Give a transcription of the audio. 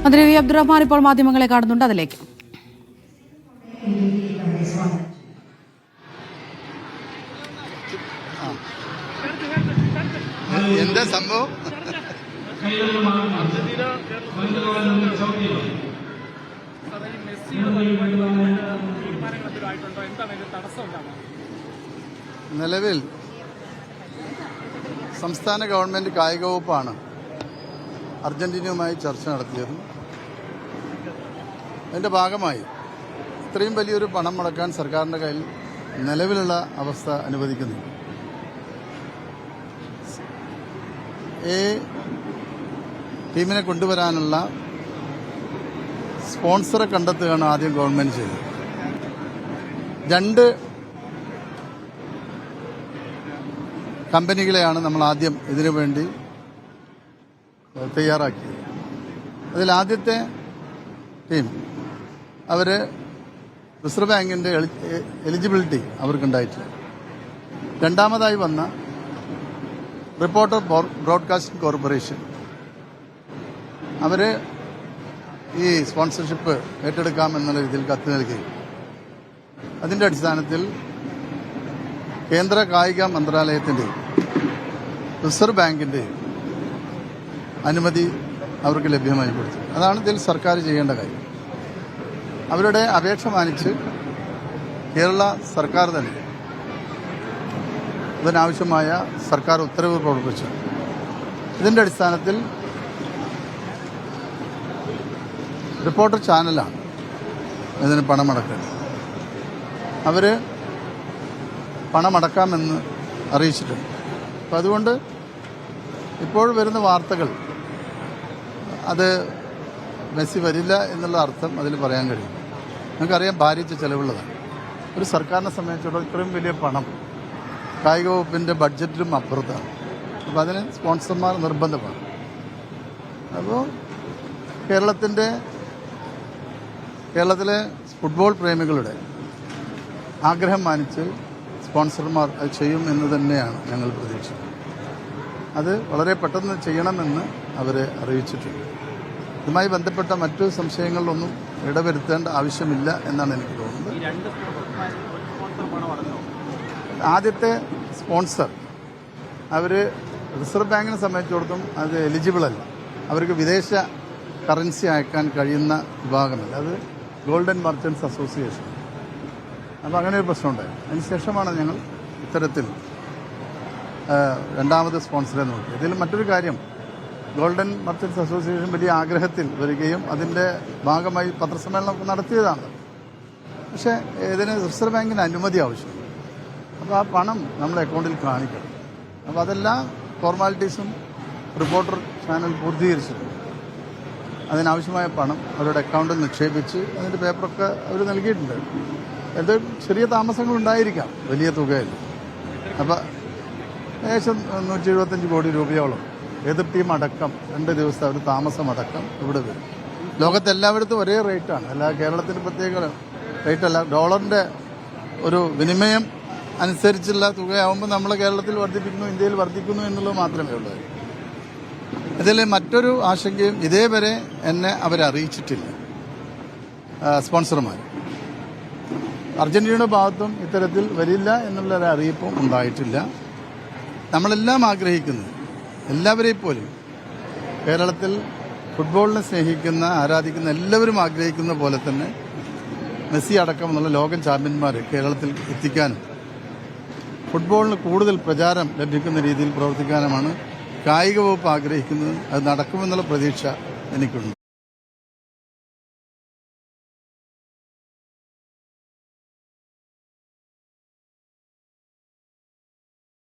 മന്ത്രി വി അബ്ദുറഹ്മാൻ ഇപ്പോൾ മാധ്യമങ്ങളെ കാണുന്നുണ്ട്, അതിലേക്ക്. എന്താ സംഭവം? നിലവിൽ സംസ്ഥാന ഗവൺമെന്റ് കായിക വകുപ്പാണ് അർജന്റീനയുമായി ചർച്ച നടത്തിയത്. അതിന്റെ ഭാഗമായി ഇത്രയും വലിയൊരു പണം മുടക്കാൻ സർക്കാരിന്റെ കയ്യിൽ നിലവിലുള്ള അവസ്ഥ അനുവദിക്കുന്നു. ടീമിനെ കൊണ്ടുവരാനുള്ള സ്പോൺസറെ കണ്ടെത്തുകയാണ് ആദ്യം ഗവൺമെന്റ് ചെയ്തത്. 2 കമ്പനികളെയാണ് നമ്മൾ ആദ്യം ഇതിനു വേണ്ടി തയ്യാറാക്കിയത്. അതിൽ ആദ്യത്തെ ടീം അവർ റിസർവ് ബാങ്കിന്റെ എലിജിബിലിറ്റി അവർക്കുണ്ടായിട്ടില്ല. രണ്ടാമതായി വന്ന റിപ്പോർട്ടർ ബ്രോഡ്കാസ്റ്റിംഗ് കോർപ്പറേഷൻ അവർ ഈ സ്പോൺസർഷിപ്പ് ഏറ്റെടുക്കാമെന്നുള്ള രീതിയിൽ കത്ത് നൽകി. അതിന്റെ അടിസ്ഥാനത്തിൽ കേന്ദ്ര കായിക മന്ത്രാലയത്തിന്റെയും റിസർവ് ബാങ്കിന്റെയും അനുമതി അവർക്ക് ലഭ്യമായി കൊടുത്തു. അതാണ് ഇതിൽ സർക്കാർ ചെയ്യേണ്ട കാര്യം. അവരുടെ അപേക്ഷ മാനിച്ച് കേരള സർക്കാർ തന്നെ ഇതിനാവശ്യമായ സർക്കാർ ഉത്തരവ് പുറപ്പെടുവിച്ചു. ഇതിന്റെ അടിസ്ഥാനത്തിൽ റിപ്പോർട്ടർ ചാനലാണ് ഇതിന് പണമടക്കുന്നത്. അവർ പണമടക്കാമെന്ന് അറിയിച്ചിട്ടുണ്ട്. അപ്പം അതുകൊണ്ട് ഇപ്പോൾ വരുന്ന വാർത്തകൾ അത് മെസ്സി വരില്ല എന്നുള്ള അർത്ഥം അതിൽ പറയാൻ കഴിയും. നിങ്ങൾക്കറിയാം, ഭാരിച്ച ചെലവുള്ളതാണ്. ഒരു സർക്കാരിനെ സംബന്ധിച്ചിടത്തോളം ഇത്രയും വലിയ പണം കായിക വകുപ്പിൻ്റെ ബഡ്ജറ്റിലും അപ്പുറത്താണ്. അപ്പോൾ അതിന് സ്പോൺസർമാർ നിർബന്ധമാണ്. അപ്പോൾ കേരളത്തിലെ ഫുട്ബോൾ പ്രേമികളുടെ ആഗ്രഹം മാനിച്ച് സ്പോൺസർമാർ അത് ചെയ്യും എന്ന് തന്നെയാണ് ഞങ്ങൾ പ്രതീക്ഷിക്കുന്നത്. അത് വളരെ പെട്ടെന്ന് ചെയ്യണമെന്ന് അവരെ അറിയിച്ചിട്ടുണ്ട്. ഇതുമായി ബന്ധപ്പെട്ട മറ്റു സംശയങ്ങളിലൊന്നും ഇടവരുത്തേണ്ട ആവശ്യമില്ല എന്നാണ് എനിക്ക് തോന്നുന്നത്. ആദ്യത്തെ സ്പോൺസർ അവർ റിസർവ് ബാങ്കിനെ സംബന്ധിച്ചിടത്തോളം അത് എലിജിബിൾ അല്ല. അവർക്ക് വിദേശ കറൻസി അയക്കാൻ കഴിയുന്ന വിഭാഗമല്ല. അത് ഗോൾഡൻ മർച്ചൻസ് അസോസിയേഷൻ. അപ്പോൾ അങ്ങനെ ഒരു പ്രശ്നമുണ്ടായി. അതിനുശേഷമാണ് ഞങ്ങൾ ഇത്തരത്തിൽ രണ്ടാമത് സ്പോൺസറെ നോക്കി. ഇതിൽ മറ്റൊരു കാര്യം, ഗോൾഡൻ മർച്ചൻസ് അസോസിയേഷൻ വലിയ ആഗ്രഹത്തിൽ വരികയും അതിൻ്റെ ഭാഗമായി പത്രസമ്മേളനം നടത്തിയതാണ്. പക്ഷേ ഇതിന് റിസർവ് ബാങ്കിന് അനുമതി ആവശ്യമുണ്ട്. അപ്പോൾ ആ പണം നമ്മുടെ അക്കൗണ്ടിൽ കാണിക്കണം. അപ്പോൾ അതെല്ലാം ഫോർമാലിറ്റീസും റിപ്പോർട്ടർ ചാനൽ പൂർത്തീകരിച്ചിട്ടുണ്ട്. അതിനാവശ്യമായ പണം അവരുടെ അക്കൗണ്ടിൽ നിക്ഷേപിച്ച് അതിൻ്റെ പേപ്പറൊക്കെ അവർ നൽകിയിട്ടുണ്ട്. ഇത് ചെറിയ താമസങ്ങളുണ്ടായിരിക്കാം, വലിയ തുകയിൽ. അപ്പോൾ ഏകദേശം 175 കോടി രൂപയോളം എതിർ ടീം അടക്കം 2 ദിവസത്തെ ഒരു താമസമടക്കം ഇവിടെ വരും. ലോകത്തെല്ലായിടത്തും ഒരേ റേറ്റാണ്. അല്ല, കേരളത്തിന് പ്രത്യേക റേറ്റല്ല. ഡോളറിൻ്റെ ഒരു വിനിമയം അനുസരിച്ചുള്ള തുകയാവുമ്പോൾ നമ്മൾ കേരളത്തിൽ വർദ്ധിപ്പിക്കുന്നു, ഇന്ത്യയിൽ വർദ്ധിക്കുന്നു എന്നുള്ളത് മാത്രമേ ഉള്ളൂ. ഇതിൽ മറ്റൊരു ആശങ്കയും ഇതേവരെ എന്നെ അവരറിയിച്ചിട്ടില്ല സ്പോൺസർമാർ. അർജന്റീനയുടെ ഭാഗത്തും ഇത്തരത്തിൽ വരില്ല എന്നുള്ളൊരു അറിയിപ്പും ഉണ്ടായിട്ടില്ല. നമ്മളെല്ലാം ആഗ്രഹിക്കുന്നത്, എല്ലാവരെയും പോലും കേരളത്തിൽ ഫുട്ബോളിനെ സ്നേഹിക്കുന്ന, ആരാധിക്കുന്ന എല്ലാവരും ആഗ്രഹിക്കുന്ന പോലെ തന്നെ മെസ്സി അടക്കമുള്ള ലോക ചാമ്പ്യന്മാർ കേരളത്തിൽ എത്തിക്കാനും ഫുട്ബോളിന് കൂടുതൽ പ്രചാരം ലഭിക്കുന്ന രീതിയിൽ പ്രവർത്തിക്കാനുമാണ് കായിക വകുപ്പ് ആഗ്രഹിക്കുന്നത്. അത് നടക്കുമെന്നുള്ള പ്രതീക്ഷ എനിക്കുണ്ട്.